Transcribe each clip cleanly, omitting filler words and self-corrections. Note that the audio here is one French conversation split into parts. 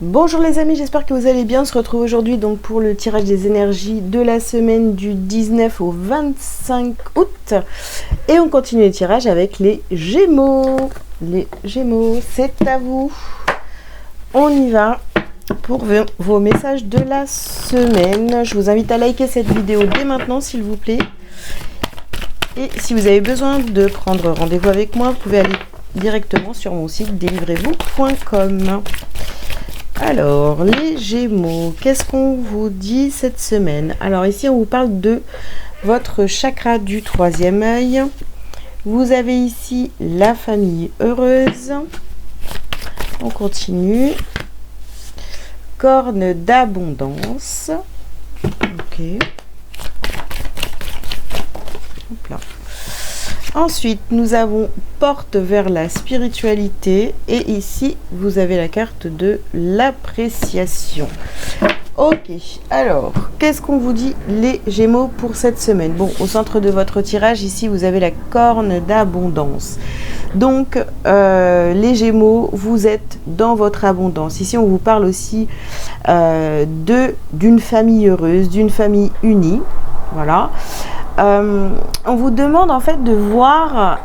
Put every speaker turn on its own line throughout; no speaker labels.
Bonjour les amis, j'espère que vous allez bien. On se retrouve aujourd'hui donc pour le tirage des énergies de la semaine du 19 au 25 août. Et on continue le tirage avec les Gémeaux. Les Gémeaux, c'est à vous. On y va pour vos messages de la semaine. Je vous invite à liker cette vidéo dès maintenant s'il vous plaît. Et si vous avez besoin de prendre rendez-vous avec moi, vous pouvez aller directement sur mon site délivrez-vous.com. Alors, les Gémeaux, qu'est-ce qu'on vous dit cette semaine? Alors ici, on vous parle de votre chakra du troisième œil. Vous avez ici la famille heureuse. On continue. Corne d'abondance. Ok. Hop là. Ensuite, nous avons porte vers la spiritualité et ici, vous avez la carte de l'appréciation. Ok, alors, qu'est-ce qu'on vous dit les Gémeaux pour cette semaine? Bon, au centre de votre tirage, ici, vous avez la corne d'abondance. Donc, les Gémeaux, vous êtes dans votre abondance. Ici, on vous parle aussi d'une famille heureuse, d'une famille unie. Voilà. On vous demande en fait de voir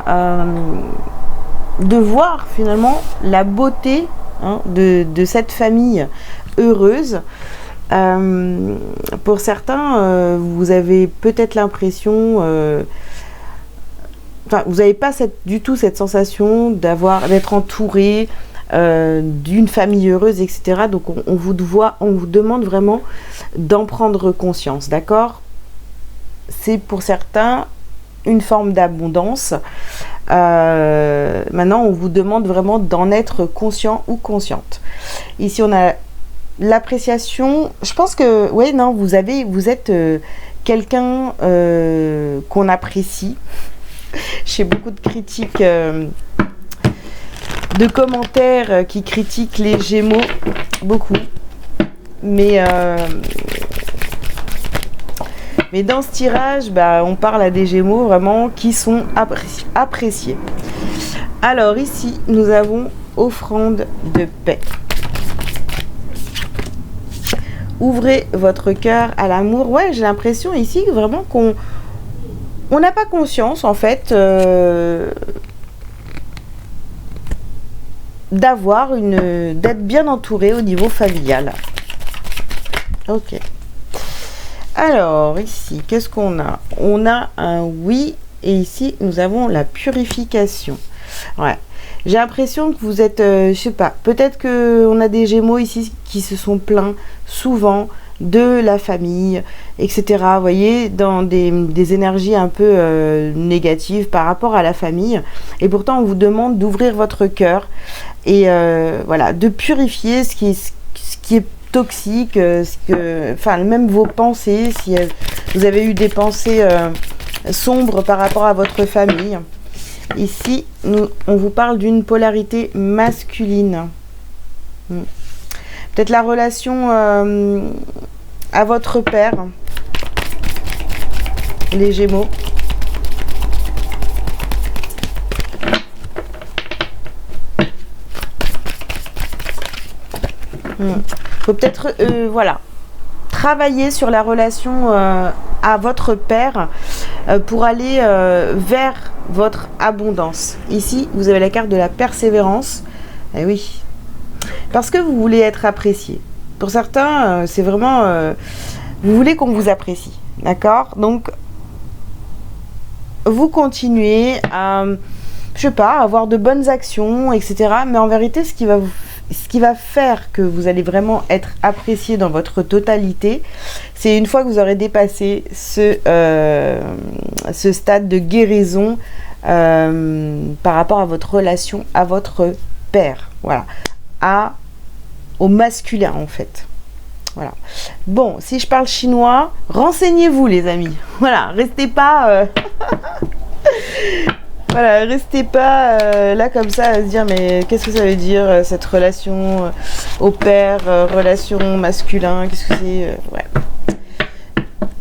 finalement la beauté de cette famille heureuse. Pour certains, vous avez peut-être l'impression, vous n'avez pas du tout cette sensation d'être entouré d'une famille heureuse, etc. Donc on vous demande vraiment d'en prendre conscience, d'accord? C'est pour certains une forme d'abondance. Maintenant, on vous demande vraiment d'en être conscient ou consciente. Ici, on a l'appréciation. Je pense que, oui, non, vous êtes quelqu'un qu'on apprécie. J'ai beaucoup de critiques, de commentaires qui critiquent les Gémeaux, beaucoup. Mais dans ce tirage, on parle à des Gémeaux vraiment qui sont appréciés. Alors ici, nous avons offrande de paix. Ouvrez votre cœur à l'amour. Ouais, j'ai l'impression ici vraiment qu'on n'a pas conscience en fait d'être bien entouré au niveau familial. Ok. Alors, ici, qu'est-ce qu'on a? On a un oui, et ici, nous avons la purification. Ouais. J'ai l'impression que vous êtes, je sais pas, peut-être qu'on a des Gémeaux ici qui se sont plaints souvent de la famille, etc. Vous voyez, dans des énergies un peu négatives par rapport à la famille. Et pourtant, on vous demande d'ouvrir votre cœur et voilà, de purifier ce qui est toxique, même vos pensées, si vous avez eu des pensées sombres par rapport à votre famille. Ici, on vous parle d'une polarité masculine. Peut-être la relation à votre père, les Gémeaux. Faut peut-être travailler sur la relation à votre père pour aller vers votre abondance. Ici, vous avez la carte de la persévérance. Eh oui, parce que vous voulez être apprécié. Pour certains, c'est vraiment... vous voulez qu'on vous apprécie, d'accord? Donc, vous continuez à, je sais pas, avoir de bonnes actions, etc. Mais en vérité, ce qui va faire que vous allez vraiment être apprécié dans votre totalité, c'est une fois que vous aurez dépassé ce stade de guérison par rapport à votre relation à votre père. Voilà. Au masculin, en fait. Voilà. Bon, si je parle chinois, renseignez-vous, les amis. Voilà, restez pas... Voilà, restez pas là comme ça à se dire mais qu'est-ce que ça veut dire cette relation au père, relation masculin, qu'est-ce que c'est ouais.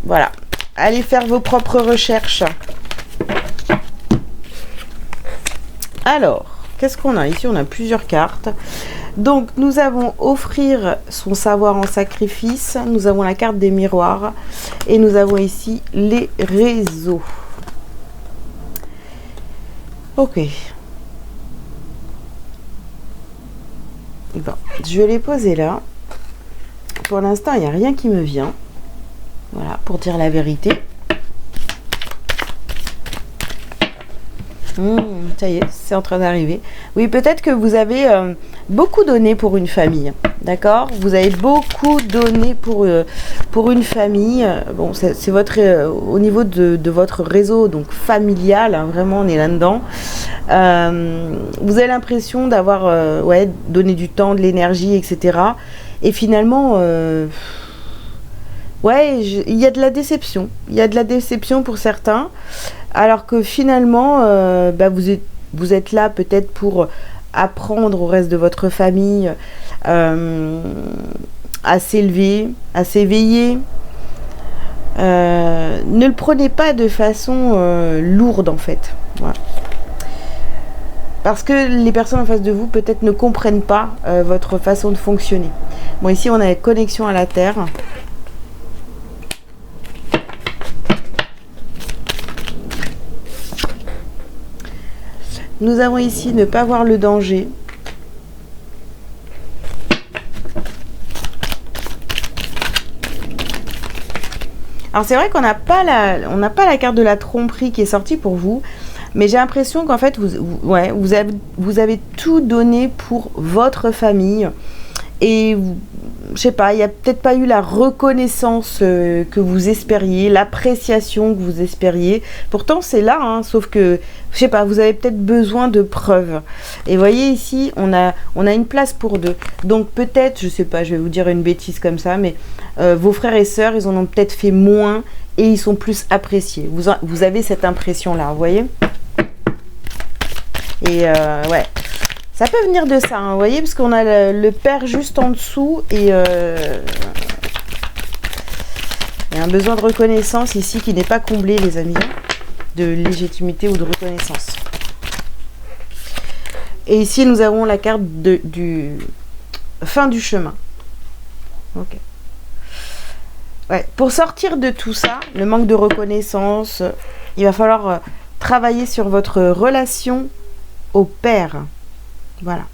Voilà, allez faire vos propres recherches. Alors, qu'est-ce qu'on a ici? On a plusieurs cartes. Donc, nous avons offrir son savoir en sacrifice. Nous avons la carte des miroirs. Et nous avons ici les réseaux. Ok. Bon, je vais les poser là. Pour l'instant, il n'y a rien qui me vient. Voilà, pour dire la vérité. Ça y est, c'est en train d'arriver. Oui, peut-être que vous avez beaucoup donné pour une famille. D'accord? Vous avez beaucoup donné pour une famille. Bon, c'est votre au niveau de votre réseau, donc familial, hein, vraiment, on est là-dedans. Vous avez l'impression d'avoir ouais, donné du temps, de l'énergie, etc. Et finalement, ouais, il y a de la déception. Il y a de la déception pour certains. Alors que finalement, bah vous êtes là peut-être pour apprendre au reste de votre famille à s'élever, à s'éveiller. Ne le prenez pas de façon lourde en fait. Voilà. Parce que les personnes en face de vous peut-être ne comprennent pas votre façon de fonctionner. Bon, ici on a la connexion à la Terre. Nous avons ici ne pas voir le danger. Alors c'est vrai qu'on n'a pas la carte de la tromperie qui est sortie pour vous, mais j'ai l'impression qu'en fait vous avez tout donné pour votre famille et je sais pas, il n'y a peut-être pas eu la reconnaissance que vous espériez, l'appréciation que vous espériez. Pourtant c'est là, hein, sauf que je sais pas, vous avez peut-être besoin de preuves. Et voyez ici, on a une place pour deux. Donc peut-être, je sais pas, je vais vous dire une bêtise comme ça, mais vos frères et sœurs, ils en ont peut-être fait moins et ils sont plus appréciés. Vous avez cette impression-là, vous voyez? Et ouais, ça peut venir de ça, hein, vous voyez, parce qu'on a le père juste en dessous et il y a un besoin de reconnaissance ici qui n'est pas comblé, les amis. De légitimité ou de reconnaissance. Et ici, nous avons la carte du fin du chemin. Ok. Ouais. Pour sortir de tout ça, le manque de reconnaissance, il va falloir travailler sur votre relation au père. Voilà.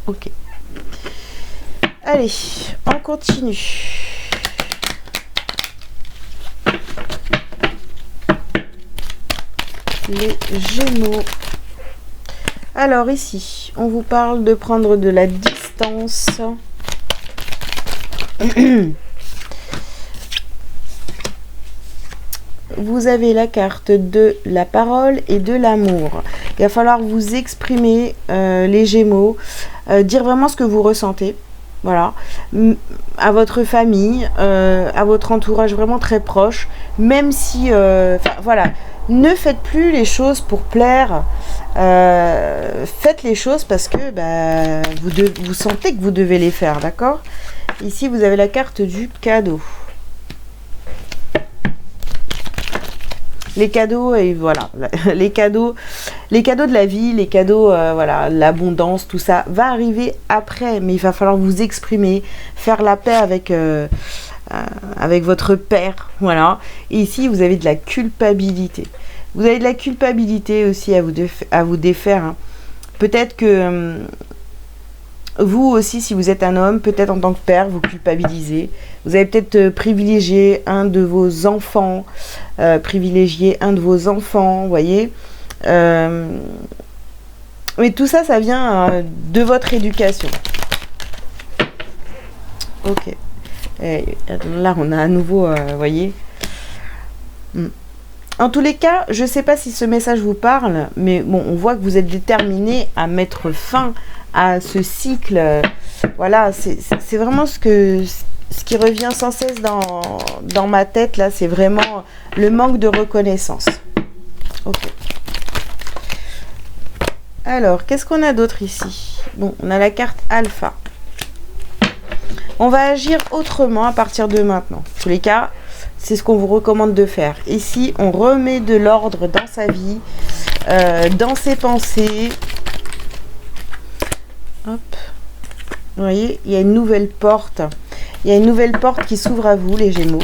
Ok. Allez, on continue. Les Gémeaux. Alors ici, on vous parle de prendre de la distance. Vous avez la carte de la parole et de l'amour. Il va falloir vous exprimer, les Gémeaux, dire vraiment ce que vous ressentez. Voilà, à votre famille, à votre entourage vraiment très proche, même si, voilà, ne faites plus les choses pour plaire, faites les choses parce que bah, vous sentez que vous devez les faire, d'accord? Ici, vous avez la carte du cadeau. Les cadeaux, et voilà, les cadeaux de la vie, les cadeaux, voilà, l'abondance, tout ça va arriver après, mais il va falloir vous exprimer, faire la paix avec votre père, voilà. Et ici, vous avez de la culpabilité. Vous avez de la culpabilité aussi à vous défaire. Hein. Peut-être que vous aussi, si vous êtes un homme, peut-être en tant que père, vous culpabilisez. Vous avez peut-être privilégié un de vos enfants, vous voyez. Mais tout ça, ça vient de votre éducation. Ok. Et là, on a à nouveau, vous voyez. En tous les cas, je ne sais pas si ce message vous parle, mais bon, on voit que vous êtes déterminé à mettre fin à ce cycle. Voilà, c'est vraiment ce qui revient sans cesse dans ma tête, là, c'est vraiment le manque de reconnaissance. Ok. Alors, qu'est-ce qu'on a d'autre ici? Bon, on a la carte alpha. On va agir autrement à partir de maintenant. En tous les cas, c'est ce qu'on vous recommande de faire. Ici, on remet de l'ordre dans sa vie, dans ses pensées. Vous voyez, il y a une nouvelle porte. Il y a une nouvelle porte qui s'ouvre à vous, les Gémeaux.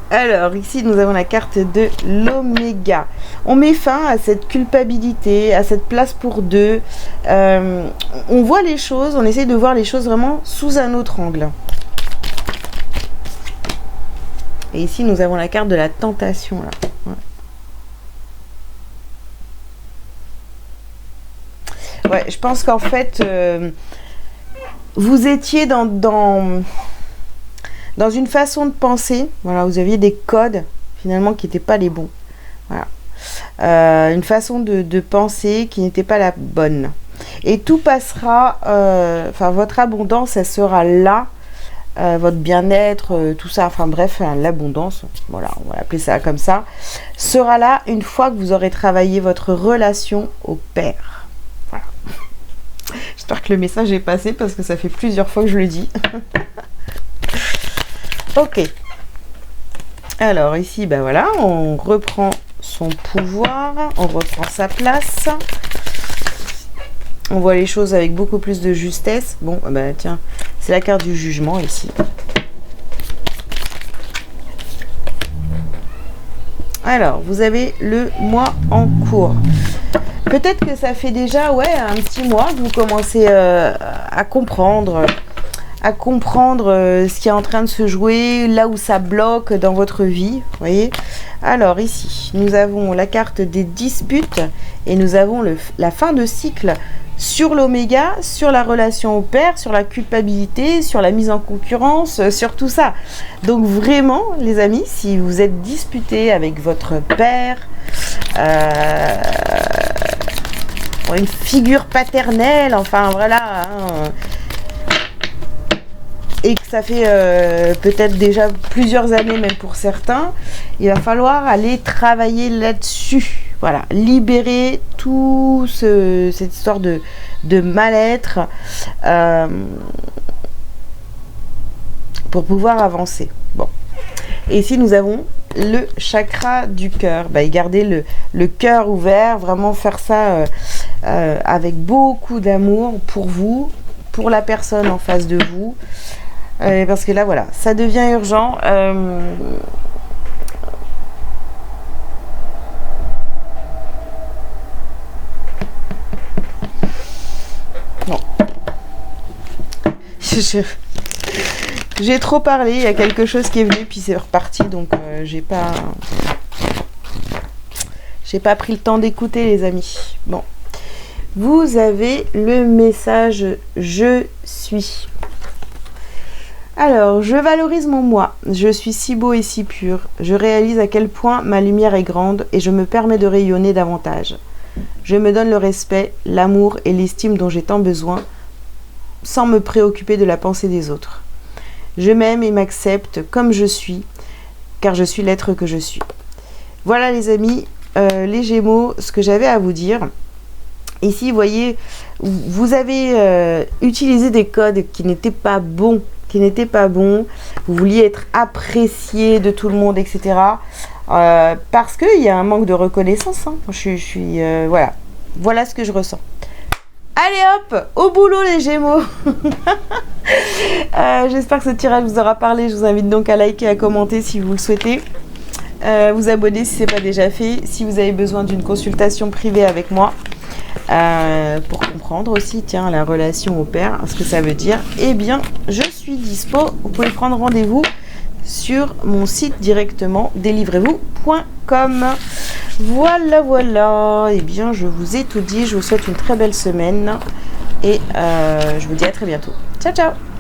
Alors, ici, nous avons la carte de l'Oméga. On met fin à cette culpabilité, à cette place pour deux. On voit les choses, on essaie de voir les choses vraiment sous un autre angle. Et ici, nous avons la carte de la tentation, là. Ouais, je pense qu'en fait, vous étiez dans une façon de penser. Voilà, vous aviez des codes, finalement, qui n'étaient pas les bons. Voilà. Une façon de penser qui n'était pas la bonne. Et tout passera, enfin, votre abondance, elle sera là. Votre bien-être, tout ça, enfin bref, l'abondance, voilà, on va appeler ça comme ça, sera là une fois que vous aurez travaillé votre relation au père. Voilà. J'espère que le message est passé parce que ça fait plusieurs fois que je le dis. Ok. Alors ici, ben voilà, on reprend son pouvoir, on reprend sa place. On voit les choses avec beaucoup plus de justesse. Bon, ben tiens, c'est la carte du jugement ici. Alors, vous avez le mois en cours. Peut-être que ça fait déjà, ouais, un petit mois que vous commencez à comprendre ce qui est en train de se jouer, là où ça bloque dans votre vie, vous voyez. Alors ici, nous avons la carte des disputes et nous avons la fin de cycle sur l'Oméga, sur la relation au père, sur la culpabilité, sur la mise en concurrence, sur tout ça. Donc vraiment, les amis, si vous êtes disputé avec votre père, une figure paternelle, enfin voilà, hein, et que ça fait peut-être déjà plusieurs années, même pour certains, il va falloir aller travailler là-dessus. Voilà, libérer tout cette histoire de mal-être pour pouvoir avancer. Bon. Et ici, nous avons le chakra du cœur. Bah, garder le cœur ouvert, vraiment faire ça avec beaucoup d'amour pour vous, pour la personne en face de vous. Parce que là, voilà, ça devient urgent. Bon. J'ai trop parlé, il y a quelque chose qui est venu, puis c'est reparti, donc j'ai pas pris le temps d'écouter, les amis. Bon. Vous avez le message « Je suis ». Alors, je valorise mon moi. Je suis si beau et si pur. Je réalise à quel point ma lumière est grande et je me permets de rayonner davantage. Je me donne le respect, l'amour et l'estime dont j'ai tant besoin, sans me préoccuper de la pensée des autres. Je m'aime et m'accepte comme je suis, car je suis l'être que je suis. Voilà, les amis, les Gémeaux, ce que j'avais à vous dire. Ici, vous voyez, vous avez utilisé des codes qui n'étaient pas bons. Vous vouliez être apprécié de tout le monde, etc. Parce qu'il y a un manque de reconnaissance. Hein. Je suis voilà ce que je ressens. Allez hop, au boulot les Gémeaux. J'espère que ce tirage vous aura parlé. Je vous invite donc à liker, à commenter si vous le souhaitez. Vous abonner si ce n'est pas déjà fait. Si vous avez besoin d'une consultation privée avec moi, pour comprendre aussi, tiens, la relation au père, ce que ça veut dire, eh bien, je suis dispo. Vous pouvez prendre rendez-vous sur mon site directement, délivrez-vous.com. Voilà. Eh bien, je vous ai tout dit. Je vous souhaite une très belle semaine et je vous dis à très bientôt. Ciao, ciao.